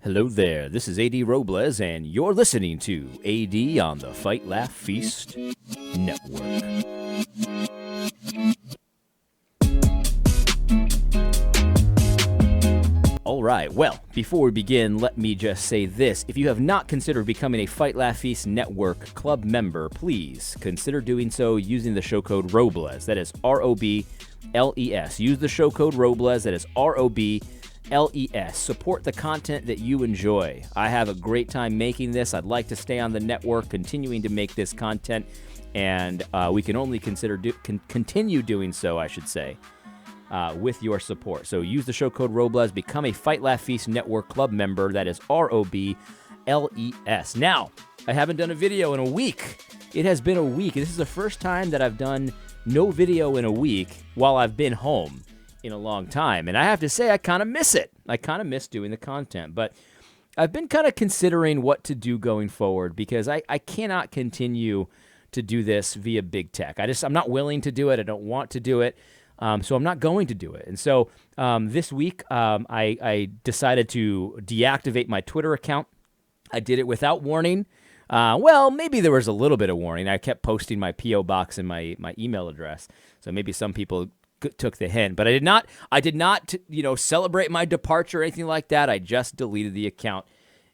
Hello there, this is AD Robles, and you're listening to AD on the Fight, Laugh, Feast Network. All right, well, before we begin, let me just say this. If you have not considered becoming a Fight, Laugh, Feast Network club member, please consider doing so using the show code ROBLES. That is ROBLES. Use the show code ROBLES. That is ROBLES. Support the content that you enjoy. I have a great time making this. I'd like to stay on the network, continuing to make this content, and we can only continue doing so, I should say, with your support. So use the show code ROBLES, become a Fight, Laugh, Feast Network club member. That is ROBLES. Now, I haven't done a video in a week. It has been a week. This is the first time that I've done no video in a week while I've been home in a long time. And I have to say, I kind of miss it. I kind of miss doing the content. But I've been kind of considering what to do going forward because I cannot continue to do this via big tech. I'm not willing to do it. I don't want to do it. So I'm not going to do it. And so this week, I decided to deactivate my Twitter account. I did it without warning. Well, maybe there was a little bit of warning. I kept posting my P.O. box and my email address. So maybe some people took the hint. But I did not, celebrate my departure or anything like that. I just deleted the account.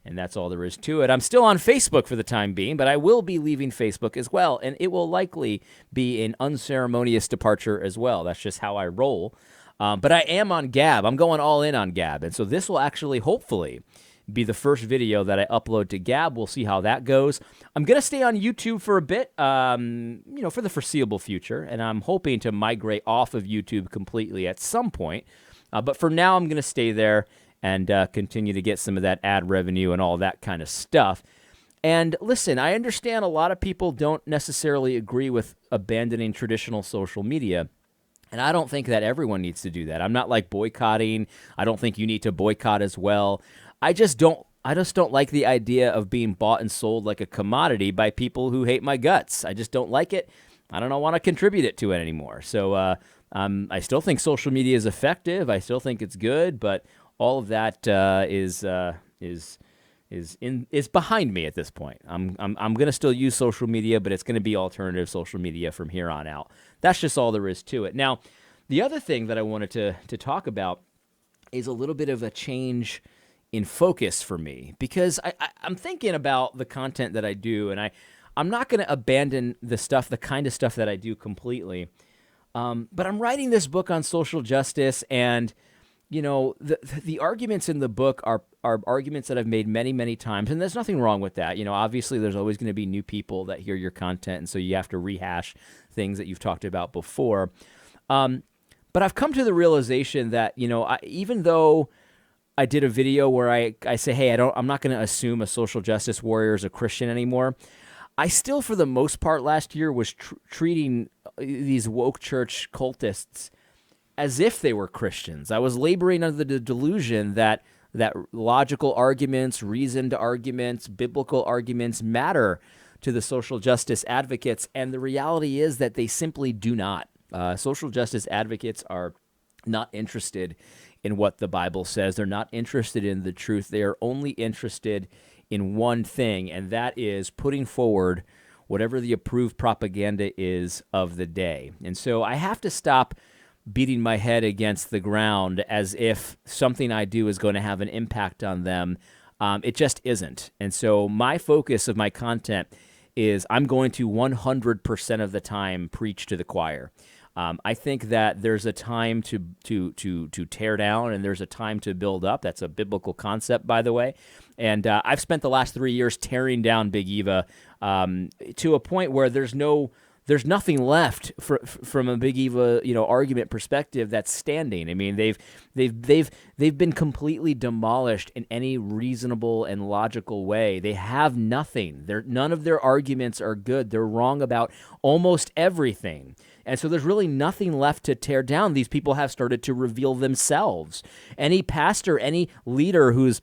And that's all there is to it. I'm still on Facebook for the time being, but I will be leaving Facebook as well, and it will likely be an unceremonious departure as well. That's just how I roll. But I am on Gab. I'm going all in on Gab, and so this will actually, hopefully, be the first video that I upload to Gab. We'll see how that goes. I'm going to stay on YouTube for a bit, for the foreseeable future, and I'm hoping to migrate off of YouTube completely at some point. But for now, I'm going to stay there and continue to get some of that ad revenue and all that kind of stuff. And listen, I understand a lot of people don't necessarily agree with abandoning traditional social media, and I don't think that everyone needs to do that. I'm not like boycotting. I don't think you need to boycott as well. I just don't like the idea of being bought and sold like a commodity by people who hate my guts. I just don't like it. I don't want to contribute it to it anymore. So I still think social media is effective. I still think it's good, but all of that is behind me at this point. I'm going to still use social media, but it's going to be alternative social media from here on out. That's just all there is to it. Now, the other thing that I wanted to talk about is a little bit of a change in focus for me, because I'm thinking about the content that I do, and I'm not going to abandon the kind of stuff that I do completely. But I'm writing this book on social justice, and the arguments in the book are arguments that I've made many, many times, and there's nothing wrong with that. Obviously there's always going to be new people that hear your content, and so you have to rehash things that you've talked about before. But I've come to the realization that, even though I did a video where I say, hey, I'm not going to assume a social justice warrior is a Christian anymore, I still, for the most part last year, was treating these woke church cultists as if they were Christians. I was laboring under the delusion that logical arguments, reasoned arguments, biblical arguments matter to the social justice advocates, and the reality is that they simply do not. Social justice advocates are not interested in what the Bible says. They're not interested in the truth. They are only interested in one thing, and that is putting forward whatever the approved propaganda is of the day. And so I have to stop beating my head against the ground as if something I do is going to have an impact on them. It just isn't. And so my focus of my content is I'm going to 100% of the time preach to the choir. I think that there's a time to tear down, and there's a time to build up. That's a biblical concept, by the way. And I've spent the last 3 years tearing down Big Eva to a point where there's nothing left from a Big Eva, argument perspective that's standing. I mean, they've been completely demolished in any reasonable and logical way. They have nothing. None of their arguments are good. They're wrong about almost everything. And so there's really nothing left to tear down. These people have started to reveal themselves. Any pastor, any leader who's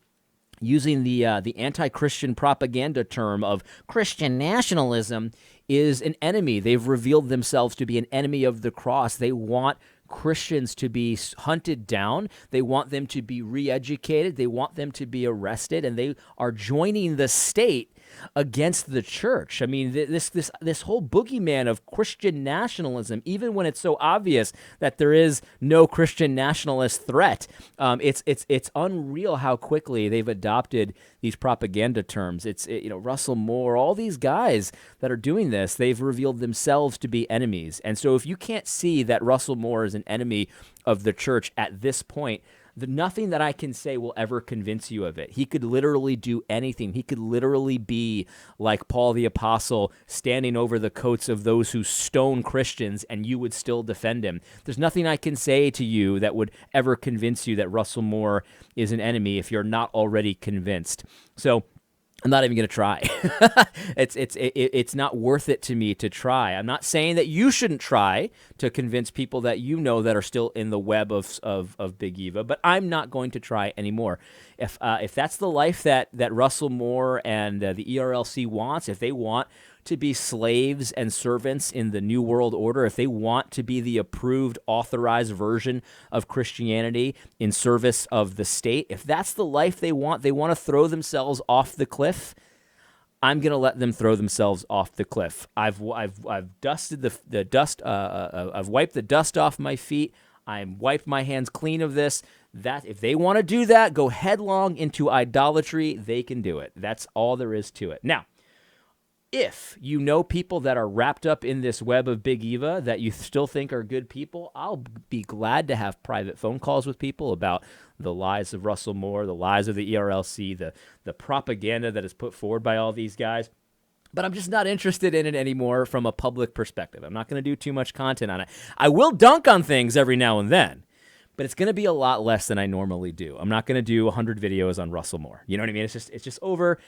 using the anti-Christian propaganda term of Christian nationalism is an enemy. They've revealed themselves to be an enemy of the cross. They want Christians to be hunted down. They want them to be re-educated. They want them to be arrested, and they are joining the state against the church. I mean, this whole boogeyman of Christian nationalism, even when it's so obvious that there is no Christian nationalist threat, it's unreal how quickly they've adopted these propaganda terms. Russell Moore, all these guys that are doing this, they've revealed themselves to be enemies. And so if you can't see that Russell Moore is an enemy of the church at this point, nothing that I can say will ever convince you of it. He could literally do anything. He could literally be like Paul the Apostle, standing over the coats of those who stone Christians, and you would still defend him. There's nothing I can say to you that would ever convince you that Russell Moore is an enemy if you're not already convinced. So I'm not even going to try. It's not worth it to me to try. I'm not saying that you shouldn't try to convince people that you know that are still in the web of Big Eva, but I'm not going to try anymore. If that's the life that Russell Moore and the ERLC wants, if they want to be slaves and servants in the New World Order, if they want to be the approved, authorized version of Christianity in service of the state, if that's the life they want to throw themselves off the cliff, I'm going to let them throw themselves off the cliff. I've dusted the dust. I've wiped the dust off my feet. I've wiped my hands clean of this. That if they want to do that, go headlong into idolatry, they can do it. That's all there is to it. Now, if you know people that are wrapped up in this web of Big Eva that you still think are good people, I'll be glad to have private phone calls with people about the lies of Russell Moore, the lies of the ERLC, the propaganda that is put forward by all these guys. But I'm just not interested in it anymore from a public perspective. I'm not going to do too much content on it. I will dunk on things every now and then, but it's going to be a lot less than I normally do. I'm not going to do 100 videos on Russell Moore. You know what I mean? It's just over.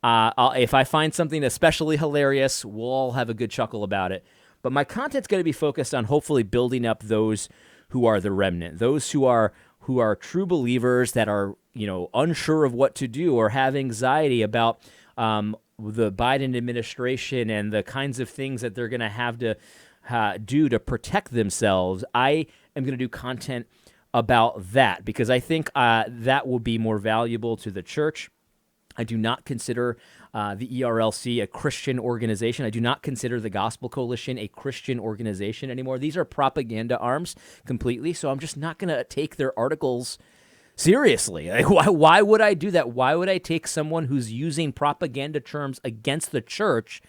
If I find something especially hilarious, we'll all have a good chuckle about it. But my content's going to be focused on hopefully building up those who are the remnant, those who are true believers that are, unsure of what to do or have anxiety about the Biden administration and the kinds of things that they're going to have to do to protect themselves. I am going to do content about that because I think that will be more valuable to the church. I do not consider the ERLC a Christian organization. I do not consider the Gospel Coalition a Christian organization anymore. These are propaganda arms completely, so I'm just not going to take their articles seriously. Why would I do that? Why would I take someone who's using propaganda terms against the church?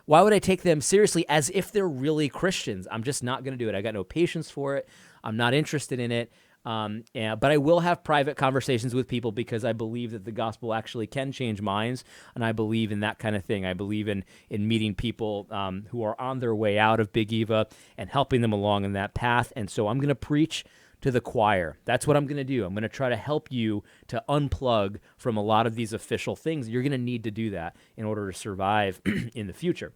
Why would I take them seriously as if they're really Christians? I'm just not going to do it. I got no patience for it. I'm not interested in it. But I will have private conversations with people because I believe that the gospel actually can change minds, and I believe in that kind of thing. I believe in meeting people who are on their way out of Big Eva and helping them along in that path. And so I'm going to preach to the choir. That's what I'm going to do. I'm going to try to help you to unplug from a lot of these official things. You're going to need to do that in order to survive in the future.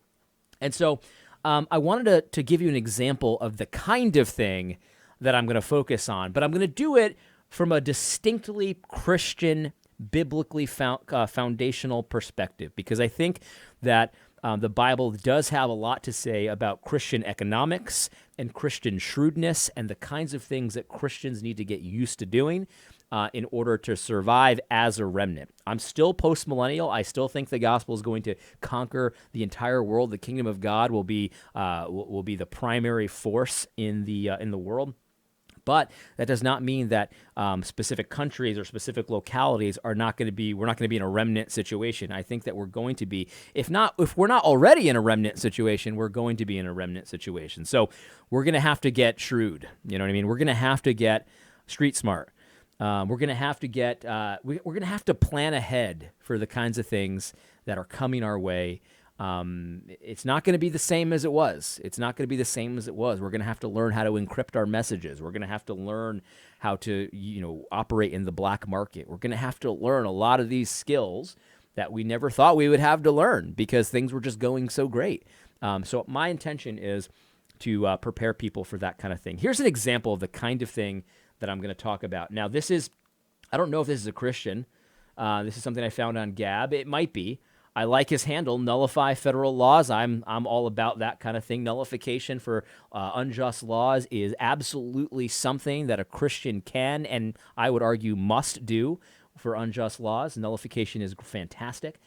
And so I wanted to give you an example of the kind of thing that I'm going to focus on, but I'm going to do it from a distinctly Christian, biblically foundational perspective, because I think that the Bible does have a lot to say about Christian economics and Christian shrewdness and the kinds of things that Christians need to get used to doing in order to survive as a remnant. I'm still post-millennial. I still think the gospel is going to conquer the entire world. The kingdom of God will be the primary force in the world. But that does not mean that specific countries or specific localities are not going to be. We're not going to be in a remnant situation. I think that we're going to be. If we're not already in a remnant situation, we're going to be in a remnant situation. So we're going to have to get shrewd. You know what I mean? We're going to have to get street smart. We're going to have to get. We're going to have to plan ahead for the kinds of things that are coming our way. It's not going to be the same as it was. It's not going to be the same as it was. We're going to have to learn how to encrypt our messages. We're going to have to learn how to, operate in the black market. We're going to have to learn a lot of these skills that we never thought we would have to learn because things were just going so great. So my intention is to prepare people for that kind of thing. Here's an example of the kind of thing that I'm going to talk about. Now, I don't know if this is a Christian. This is something I found on Gab. It might be. I like his handle, nullify federal laws. I'm all about that kind of thing. Nullification for unjust laws is absolutely something that a Christian can and I would argue must do for unjust laws. Nullification is fantastic.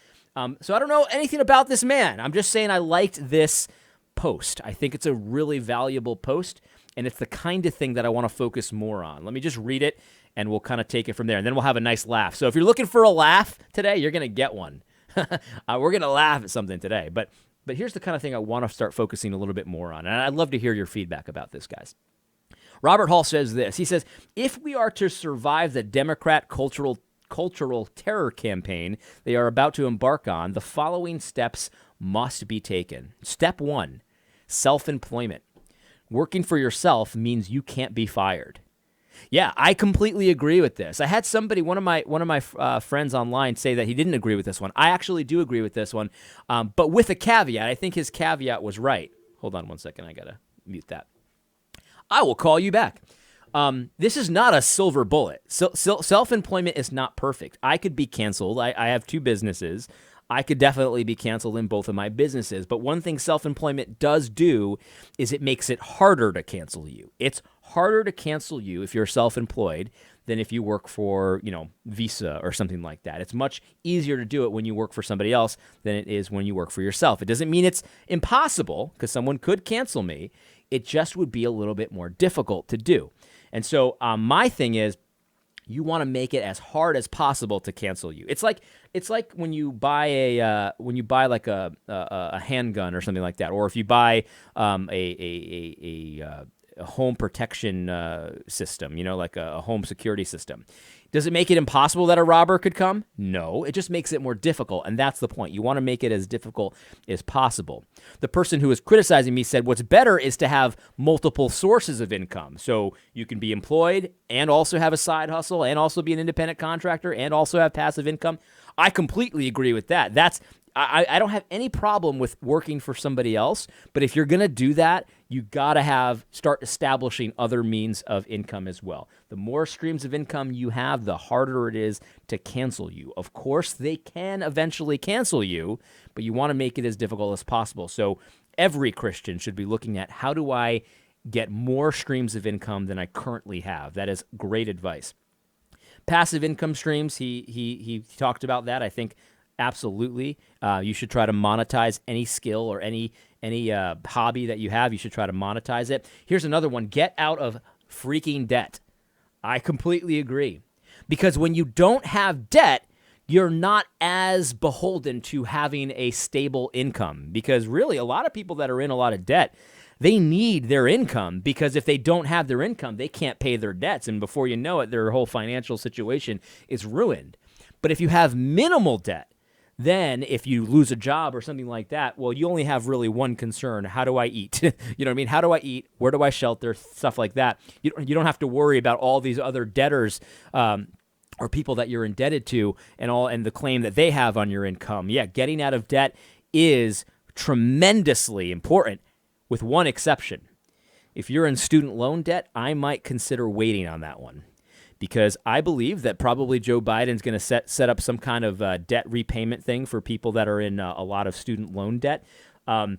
So I don't know anything about this man. I'm just saying I liked this post. I think it's a really valuable post, and it's the kind of thing that I want to focus more on. Let me just read it, and we'll kind of take it from there, and then we'll have a nice laugh. So if you're looking for a laugh today, you're going to get one. We're going to laugh at something today. But here's the kind of thing I want to start focusing a little bit more on, and I'd love to hear your feedback about this, guys. Robert Hall says this. He says, if we are to survive the Democrat cultural terror campaign they are about to embark on, the following steps must be taken. Step 1, self-employment. Working for yourself means you can't be fired. Yeah, I completely agree with this. I had somebody, one of my friends online, say that he didn't agree with this one. I actually do agree with this one, but with a caveat. I think his caveat was right. Hold on one second. I got to mute that. I will call you back. This is not a silver bullet. Self-employment is not perfect. I could be canceled. I have 2 businesses. I could definitely be canceled in both of my businesses. But one thing self-employment does do is it makes it harder to cancel you. It's harder to cancel you if you're self-employed than if you work for, Visa or something like that. It's much easier to do it when you work for somebody else than it is when you work for yourself. It doesn't mean it's impossible, because someone could cancel me. It just would be a little bit more difficult to do. And so my thing is, you want to make it as hard as possible to cancel you. It's like when you buy a handgun or something like that, or if you buy a home protection system, like a home security system. Does it make it impossible that a robber could come? No, it just makes it more difficult, and that's the point. You want to make it as difficult as possible. The person who was criticizing me said what's better is to have multiple sources of income. So you can be employed and also have a side hustle and also be an independent contractor and also have passive income. I completely agree with that. I don't have any problem with working for somebody else, but if you're going to do that, you got to start establishing other means of income as well. The more streams of income you have, the harder it is to cancel you. Of course, they can eventually cancel you, but you want to make it as difficult as possible. So every Christian should be looking at, how do I get more streams of income than I currently have? That is great advice. Passive income streams, he talked about that. I think absolutely. You should try to monetize any skill or any hobby that you have. You should try to monetize it. Here's another one. Get out of freaking debt. I completely agree. Because when you don't have debt, you're not as beholden to having a stable income. Because really, a lot of people that are in a lot of debt, they need their income, because if they don't have their income, they can't pay their debts. And before you know it, their whole financial situation is ruined. But if you have minimal debt, then if you lose a job or something like that, well, you only have really one concern. How do I eat? You know what I mean? How do I eat? Where do I shelter? Stuff like that. You don't have to worry about all these other debtors or people that you're indebted to and the claim that they have on your income. Yeah, getting out of debt is tremendously important, with one exception. If you're in student loan debt, I might consider waiting on that one. Because I believe that probably Joe Biden's going to set up some kind of debt repayment thing for people that are in a lot of student loan debt. And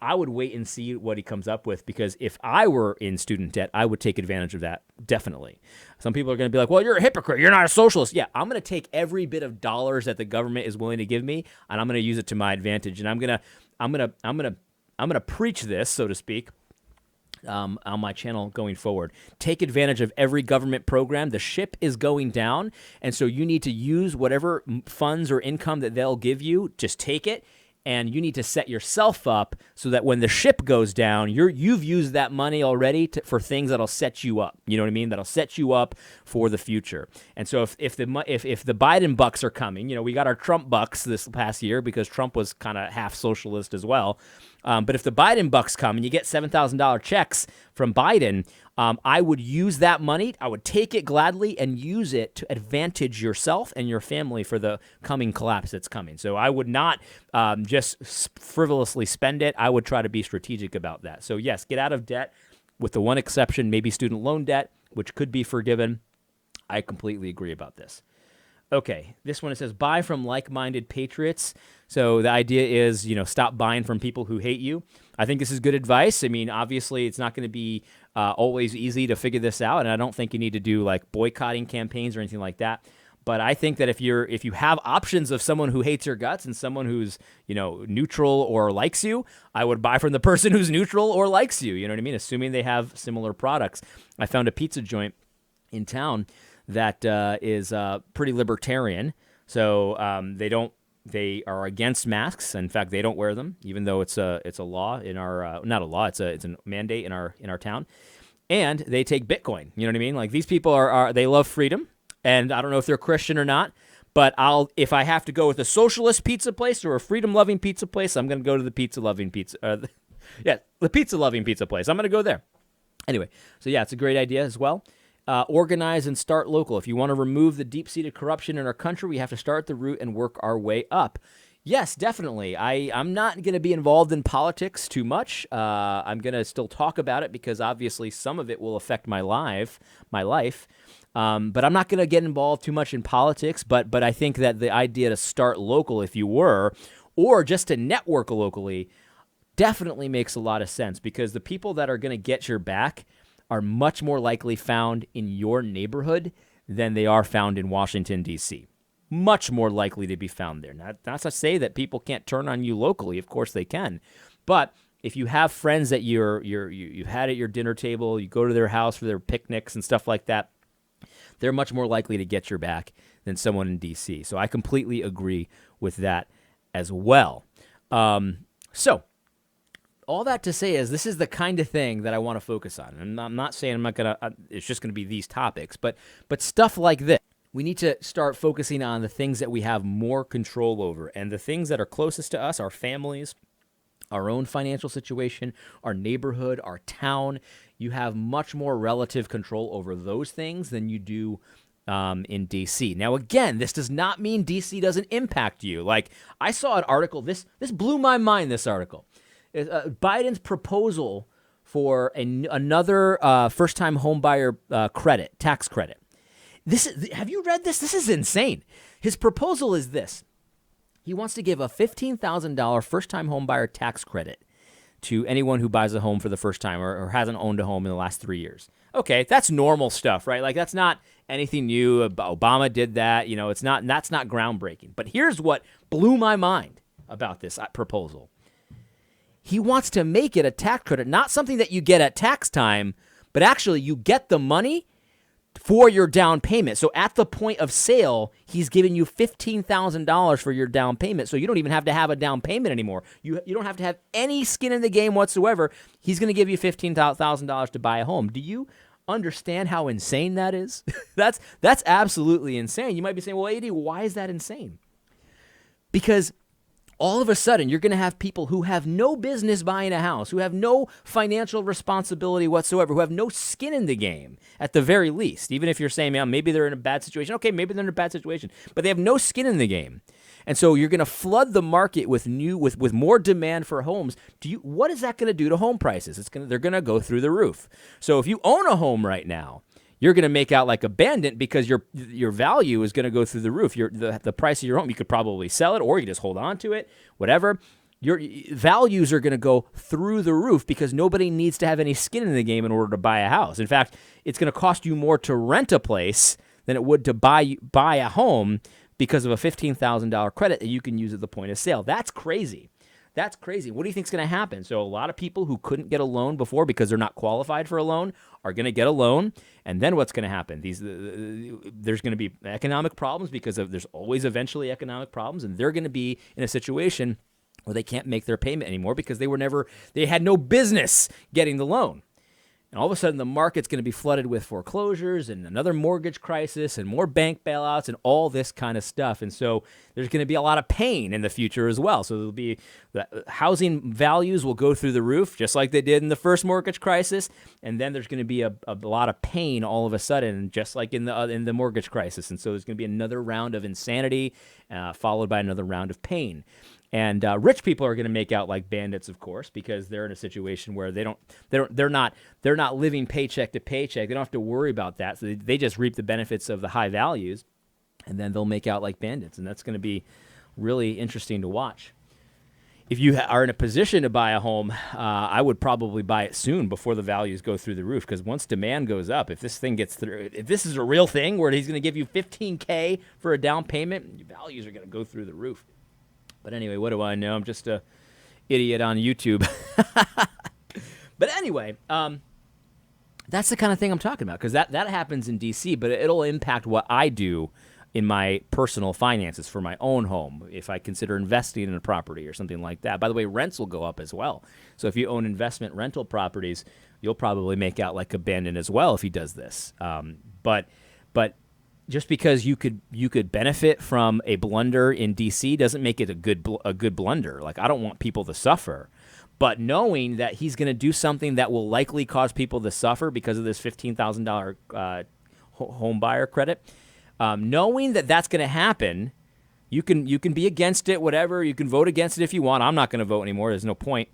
I would wait and see what he comes up with, because if I were in student debt, I would take advantage of that, definitely. Some people are going to be like, well, you're a hypocrite. You're not a socialist. Yeah, I'm going to take every bit of dollars that the government is willing to give me, and I'm going to use it to my advantage. And I'm going to preach this, so to speak, on my channel going forward. Take advantage of every government program. The ship is going down, and so you need to use whatever funds or income that they'll give you. Just take it, and you need to set yourself up so that when the ship goes down, you've used that money already for things that'll set you up. You know what I mean? That'll set you up for the future. And so if the Biden bucks are coming, we got our Trump bucks this past year because Trump was kind of half socialist as well. But if the Biden bucks come and you get $7,000 checks from Biden, I would use that money. I would take it gladly and use it to advantage yourself and your family for the coming collapse that's coming. So I would not just frivolously spend it. I would try to be strategic about that. So yes, get out of debt, with the one exception, maybe student loan debt, which could be forgiven. I completely agree about this. Okay, this one, it says buy from like-minded patriots. So the idea is, stop buying from people who hate you. I think this is good advice. I mean, obviously, it's not going to be always easy to figure this out, and I don't think you need to do like boycotting campaigns or anything like that. But I think that if you have options of someone who hates your guts and someone who's neutral or likes you, I would buy from the person who's neutral or likes you. You know what I mean? Assuming they have similar products. I found a pizza joint in town that is pretty libertarian. So they are against masks. In fact, they don't wear them, even though it's a law in our not a law. It's a mandate in our town. And they take Bitcoin. You know what I mean? Like, these people they love freedom, and I don't know if they're Christian or not. But if I have to go with a socialist pizza place or a freedom-loving pizza place, I'm going to go to the pizza-loving pizza. The pizza-loving pizza place. I'm going to go there. Anyway, so yeah, it's a great idea as well. Organize and start local. If you want to remove the deep-seated corruption in our country, we have to start at the root and work our way up. Yes, definitely. I'm not going to be involved in politics too much. I'm going to still talk about it because obviously some of it will affect my life. But I'm not going to get involved too much in politics. But I think that the idea to start local, if you were, or just to network locally, definitely makes a lot of sense, because the people that are going to get your back are much more likely found in your neighborhood than they are found in Washington, D.C. Much more likely to be found there. Not to say that people can't turn on you locally. Of course they can. But if you have friends that you've had at your dinner table, you go to their house for their picnics and stuff like that, they're much more likely to get your back than someone in D.C. So I completely agree with that as well. So all that to say is, this is the kind of thing that I want to focus on. And I'm not saying it's just going to be these topics, but stuff like this. We need to start focusing on the things that we have more control over, and the things that are closest to us, our families, our own financial situation, our neighborhood, our town. You have much more relative control over those things than you do in D.C. Now, again, this does not mean D.C. doesn't impact you. Like, I saw an article, this blew my mind, this article. Biden's proposal for another first-time homebuyer tax credit. Have you read this? This is insane. His proposal is this. He wants to give a $15,000 first-time homebuyer tax credit to anyone who buys a home for the first time or hasn't owned a home in the last 3 years. Okay, that's normal stuff, right? Like, that's not anything new. Obama did that. That's not groundbreaking. But here's what blew my mind about this proposal. He wants to make it a tax credit, not something that you get at tax time, but actually you get the money for your down payment. So at the point of sale, he's giving you $15,000 for your down payment. So you don't even have to have a down payment anymore. You don't have to have any skin in the game whatsoever. He's going to give you $15,000 to buy a home. Do you understand how insane that is? That's absolutely insane. You might be saying, well, AD, why is that insane? Because all of a sudden, you're going to have people who have no business buying a house, who have no financial responsibility whatsoever, who have no skin in the game, at the very least. Even if you're saying, man, maybe they're in a bad situation. Okay, maybe they're in a bad situation, but they have no skin in the game. And so you're going to flood the market with more demand for homes. What is that going to do to home prices? They're going to go through the roof. So if you own a home right now, you're going to make out like a bandit because your value is going to go through the roof. The price of your home, you could probably sell it, or you just hold on to it, whatever. Your values are going to go through the roof because nobody needs to have any skin in the game in order to buy a house. In fact, it's going to cost you more to rent a place than it would to buy a home because of a $15,000 credit that you can use at the point of sale. That's crazy. That's crazy. What do you think is going to happen? So a lot of people who couldn't get a loan before because they're not qualified for a loan are going to get a loan. And then what's going to happen? There's going to be economic problems because there's always eventually economic problems. And they're going to be in a situation where they can't make their payment anymore because they had no business getting the loan. And all of a sudden, the market's going to be flooded with foreclosures and another mortgage crisis and more bank bailouts and all this kind of stuff. And so there's going to be a lot of pain in the future as well. So the housing values will go through the roof, just like they did in the first mortgage crisis. And then there's going to be a lot of pain all of a sudden, just like in the mortgage crisis. And so there's going to be another round of insanity, followed by another round of pain. And rich people are going to make out like bandits, of course, because they're in a situation where they're not living paycheck to paycheck. They don't have to worry about that. So they just reap the benefits of the high values. and then they'll make out like bandits, and that's going to be really interesting to watch. If you are in a position to buy a home, I would probably buy it soon before the values go through the roof, because once demand goes up, if this thing gets through, if this is a real thing where he's going to give you $15K for a down payment, your values are going to go through the roof. But anyway, what do I know? I'm just a idiot on YouTube. But anyway, that's the kind of thing I'm talking about, because that happens in D.C., but it'll impact what I do in my personal finances for my own home if I consider investing in a property or something like that. By the way, rents will go up as well. So if you own investment rental properties, you'll probably make out like a bandit as well if he does this. But just because you could benefit from a blunder in D.C. doesn't make it a good blunder. Like, I don't want people to suffer. But knowing that he's going to do something that will likely cause people to suffer because of this $15,000 home buyer credit, knowing that that's going to happen, you can be against it, whatever. You can vote against it if you want. I'm not going to vote anymore. There's no point.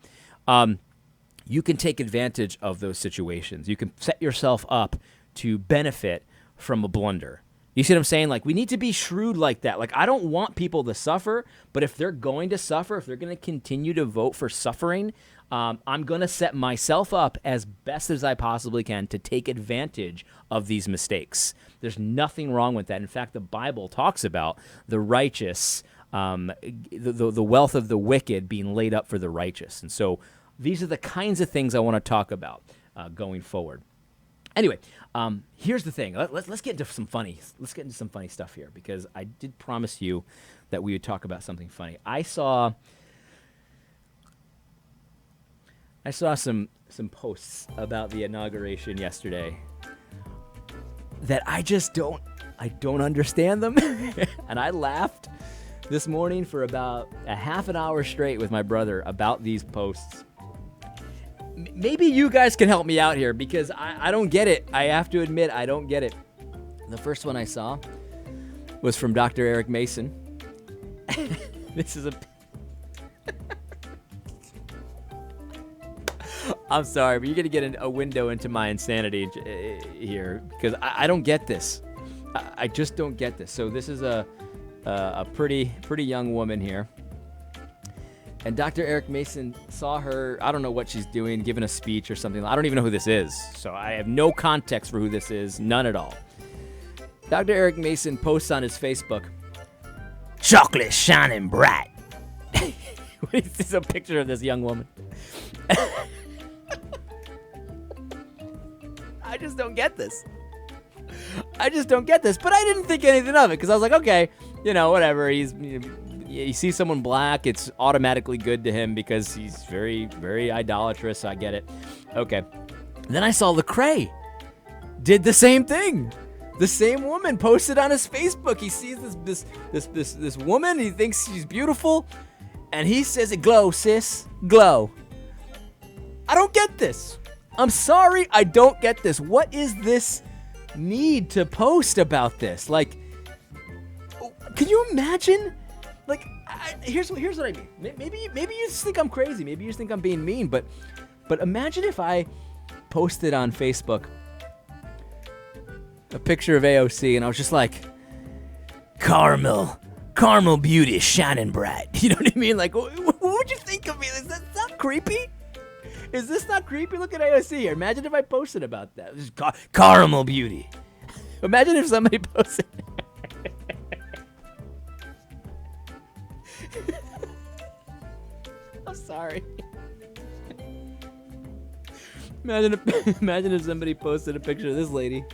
You can take advantage of those situations. You can set yourself up to benefit from a blunder. You see what I'm saying? Like, we need to be shrewd like that. Like, I don't want people to suffer, but if they're going to suffer, if they're going to continue to vote for suffering, I'm going to set myself up as best as I possibly can to take advantage of these mistakes. There's nothing wrong with that. In fact, the Bible talks about the righteous, the wealth of the wicked being laid up for the righteous. And so these are the kinds of things I want to talk about going forward. Anyway, here's the thing. Let's get into some funny. Let's get into some funny stuff here, because I did promise you that we would talk about something funny. I saw some posts about the inauguration yesterday that I don't understand them, and I laughed this morning for about a half an hour straight with my brother about these posts. Maybe you guys can help me out here, because I don't get it. I have to admit, I don't get it. The first one I saw was from Dr. Eric Mason. This is I'm sorry, but you're going to get a window into my insanity here, because I don't get this. I just don't get this. So this is a pretty young woman here. And Dr. Eric Mason saw her, I don't know what she's doing, giving a speech or something. I don't even know who this is. So I have no context for who this is, none at all. Dr. Eric Mason posts on his Facebook, "Chocolate shining bright." This is a picture of this young woman. I just don't get this. But I didn't think anything of it, because I was like, okay, whatever. You see someone black, it's automatically good to him because he's very, very idolatrous. I get it. Okay. Then I saw Lecrae did the same thing. The same woman posted on his Facebook. He sees this woman. He thinks she's beautiful, and he says, "Glow, sis, glow." I don't get this. I'm sorry, I don't get this. What is this need to post about this? Like, can you imagine? Like, here's what I mean. Maybe you just think I'm crazy. Maybe you just think I'm being mean. But imagine if I posted on Facebook a picture of AOC and I was just like, caramel beauty shining bright. You know what I mean? Like, what would you think of me? Is that not creepy? Is this not creepy? Look at AOC here. Imagine if I posted about that. This is caramel beauty. Imagine if somebody posted. I'm sorry. Imagine if somebody posted a picture of this lady.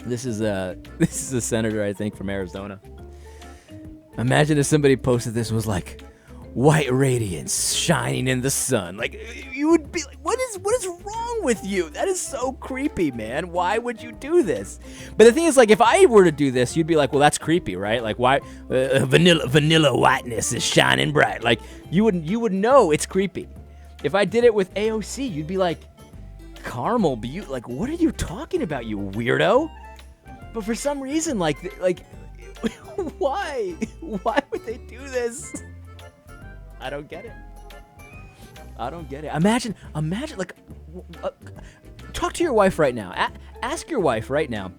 This is a senator, I think, from Arizona. Imagine if somebody posted this, was like, white radiance shining in the sun. Like, you would be like, what is wrong with you? That is so creepy, man. Why would you do this? But the thing is, like, if I were to do this, you'd be like, well, that's creepy, right? Like, why vanilla whiteness is shining bright? Like, you would know it's creepy. If I did it with AOC, you'd be like, caramel beauty. Like, what are you talking about, you weirdo? But for some reason, like, why? Why would they do this? I don't get it. Imagine, like, talk to your wife right now. Ask your wife right now,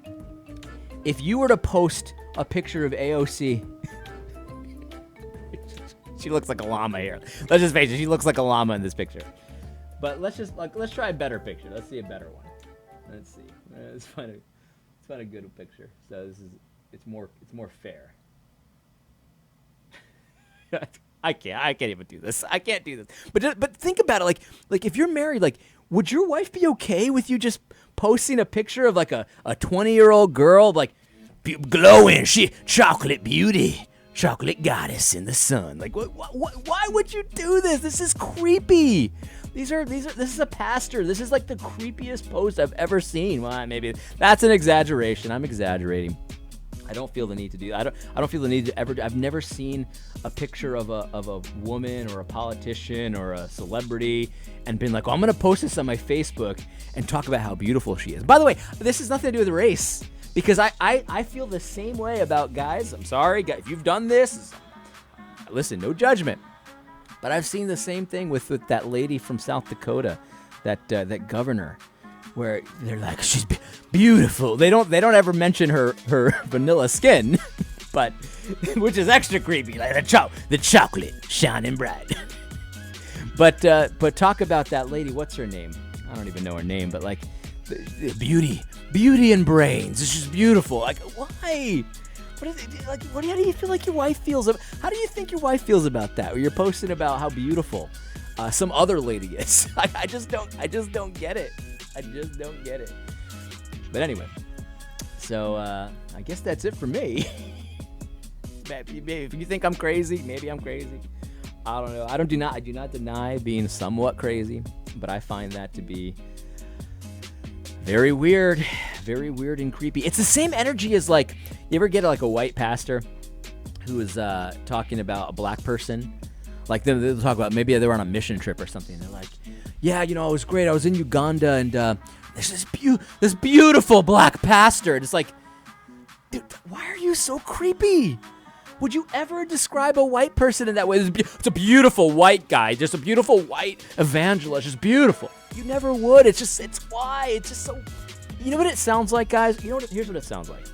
if you were to post a picture of AOC. She looks like a llama here. Let's just face it, she looks like a llama in this picture. But let's try a better picture. Let's see a better one. Let's see. Let's find a good picture. So it's more fair. I can't even do this. I can't do this. But think about it. Like if you're married, like, would your wife be okay with you just posting a picture of like a 20-year-old girl, like glowing, she chocolate beauty, chocolate goddess in the sun? Like, why would you do this? This is creepy. This is a pastor. This is like the creepiest post I've ever seen. Well, maybe that's an exaggeration. I'm exaggerating. I don't feel the need to do. I don't feel the need to ever. I've never seen a picture of a woman or a politician or a celebrity and been like, oh, I'm gonna post this on my Facebook and talk about how beautiful she is. By the way, this has nothing to do with race, because I feel the same way about guys. I'm sorry, guys, if you've done this, listen, no judgment. But I've seen the same thing with that lady from South Dakota, that governor, where they're like, she's beautiful. They don't ever mention her vanilla skin, but which is extra creepy, like the chocolate shining bright. But talk about that lady. What's her name? I don't even know her name, but like the beauty and brains. It's just beautiful. Like, why? What is it, like? How do you feel like your wife feels? How do you think your wife feels about that? Where you're posting about how beautiful some other lady is. I just don't get it. I just don't get it. But anyway, so I guess that's it for me. Maybe if you think I'm crazy, maybe I'm crazy. I don't know. I do not deny being somewhat crazy, but I find that to be very weird and creepy. It's the same energy as, like, you ever get like a white pastor who is talking about a black person? Like they'll talk about, maybe they were on a mission trip or something. They're like, yeah, it was great. I was in Uganda and there's this beautiful black pastor. And it's like, dude, why are you so creepy? Would you ever describe a white person in that way? It's a beautiful white guy, just a beautiful white evangelist, just beautiful. You never would. It's just so, you know what it sounds like, guys? Here's what it sounds like.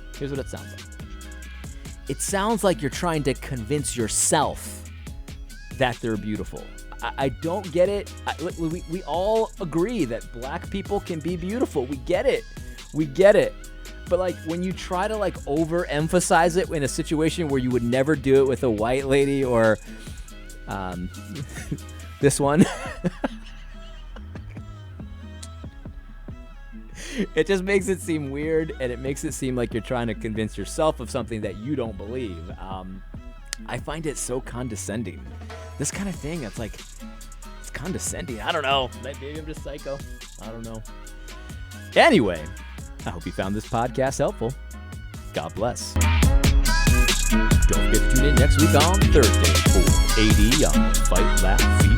It sounds like you're trying to convince yourself that they're beautiful. I don't get it. We all agree that black people can be beautiful. We get it. But like when you try to like overemphasize it in a situation where you would never do it with a white lady or this one, it just makes it seem weird, and it makes it seem like you're trying to convince yourself of something that you don't believe. I find it so condescending. This kind of thing, it's like, it's condescending. I don't know. Maybe I'm just psycho. I don't know. Anyway, I hope you found this podcast helpful. God bless. Don't forget to tune in next week on Thursday for AD on Fight, Laugh, Feed.